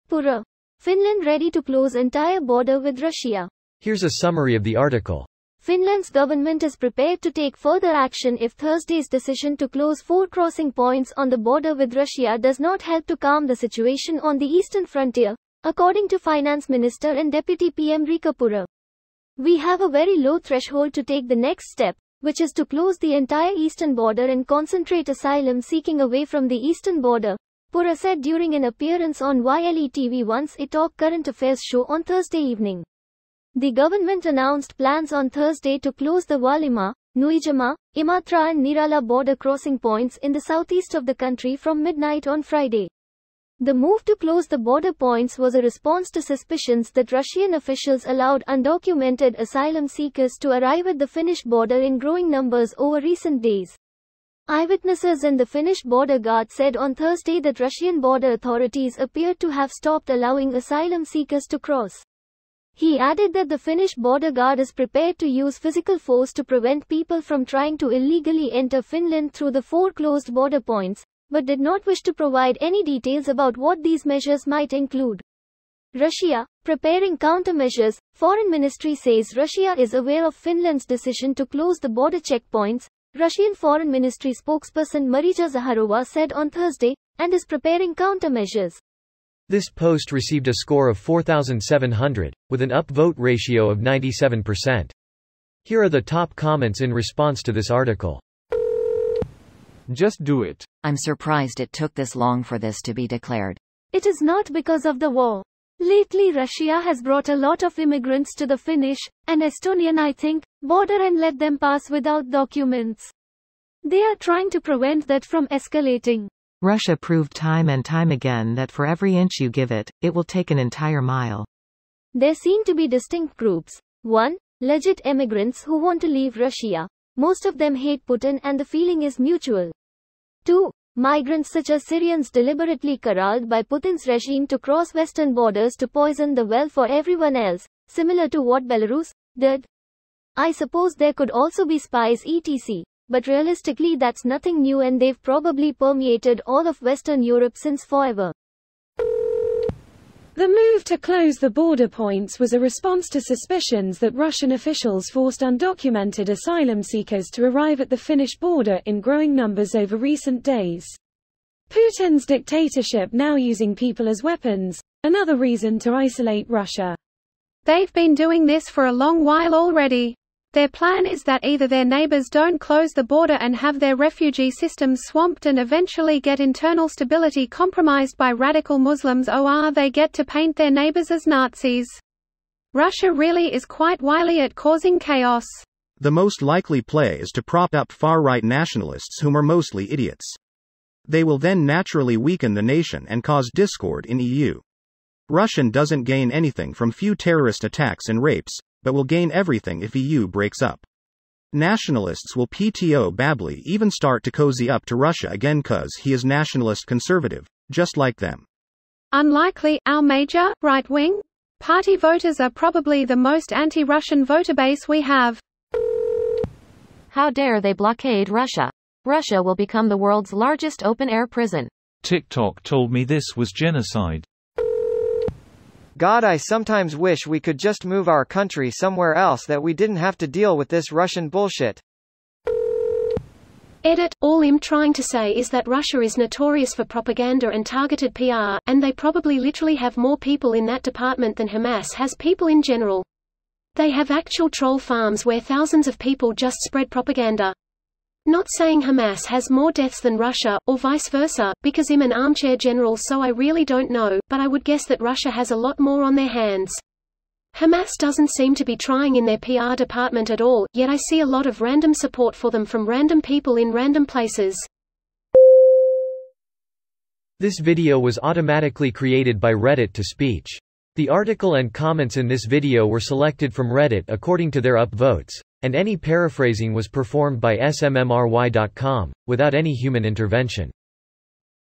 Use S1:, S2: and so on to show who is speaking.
S1: Purra. Finland ready to close entire border with Russia.
S2: Here's a summary of the article.
S1: Finland's government is prepared to take further action if Thursday's decision to close 4 crossing points on the border with Russia does not help to calm the situation on the eastern frontier, according to Finance Minister and Deputy PM Purra. We have a very low threshold to take the next step, which is to close the entire eastern border and concentrate asylum seeking away from the eastern border, Purra said during an appearance on YLE TV1's A Talk Current Affairs show on Thursday evening. The government announced plans on Thursday to close the Valima, Nuijama, Imatra and Nirala border crossing points in the southeast of the country from midnight on Friday. The move to close the border points was a response to suspicions that Russian officials allowed undocumented asylum seekers to arrive at the Finnish border in growing numbers over recent days. Eyewitnesses and the Finnish border guard said on Thursday that Russian border authorities appeared to have stopped allowing asylum seekers to cross. He added that the Finnish border guard is prepared to use physical force to prevent people from trying to illegally enter Finland through the 4 closed border points, but did not wish to provide any details about what these measures might include. Russia, preparing countermeasures. Foreign Ministry says Russia is aware of Finland's decision to close the border checkpoints, Russian Foreign Ministry spokesperson Marija Zaharova said on Thursday, and is preparing countermeasures.
S2: This post received a score of 4,700, with an upvote ratio of 97%. Here are the top comments in response to this article.
S3: Just do it.
S4: I'm surprised it took this long for this to be declared.
S1: It is not because of the war. Lately Russia has brought a lot of immigrants to the Finnish, and Estonian border and let them pass without documents. They are trying to prevent that from escalating.
S5: Russia proved time and time again that for every inch you give it, it will take an entire mile.
S1: There seem to be distinct groups. 1. Legit immigrants who want to leave Russia. Most of them hate Putin and the feeling is mutual. 2. Migrants such as Syrians deliberately corralled by Putin's regime to cross western borders to poison the well for everyone else, similar to what Belarus did. I suppose there could also be spies etc. But realistically that's nothing new and they've probably permeated all of Western Europe since forever.
S6: The move to close the border points was a response to suspicions that Russian officials forced undocumented asylum seekers to arrive at the Finnish border in growing numbers over recent days. Putin's dictatorship now using people as weapons, another reason to isolate Russia.
S7: They've been doing this for a long while already. Their plan is that either their neighbors don't close the border and have their refugee systems swamped and eventually get internal stability compromised by radical Muslims, or they get to paint their neighbors as Nazis. Russia really is quite wily at causing chaos.
S8: The most likely play is to prop up far-right nationalists whom are mostly idiots. They will then naturally weaken the nation and cause discord in EU. Russia doesn't gain anything from few terrorist attacks and rapes, but will gain everything if EU breaks up. Nationalists will PTO Babli even start to cozy up to Russia again cause he is nationalist conservative, just like them.
S7: Unlikely. Our major, right-wing party voters are probably the most anti-Russian voter base we have.
S4: How dare they blockade Russia? Russia will become the world's largest open-air prison.
S9: TikTok told me this was genocide.
S10: God, I sometimes wish we could just move our country somewhere else that we didn't have to deal with this Russian bullshit.
S6: Edit. All I'm trying to say is that Russia is notorious for propaganda and targeted PR, and they probably literally have more people in that department than Hamas has people in general. They have actual troll farms where thousands of people just spread propaganda. Not saying Hamas has more deaths than Russia, or vice versa, because I'm an armchair general so I really don't know, but I would guess that Russia has a lot more on their hands. Hamas doesn't seem to be trying in their PR department at all, yet I see a lot of random support for them from random people in random places.
S2: This video was automatically created by Reddit to speech. The article and comments in this video were selected from Reddit according to their upvotes, and any paraphrasing was performed by smmry.com, without any human intervention.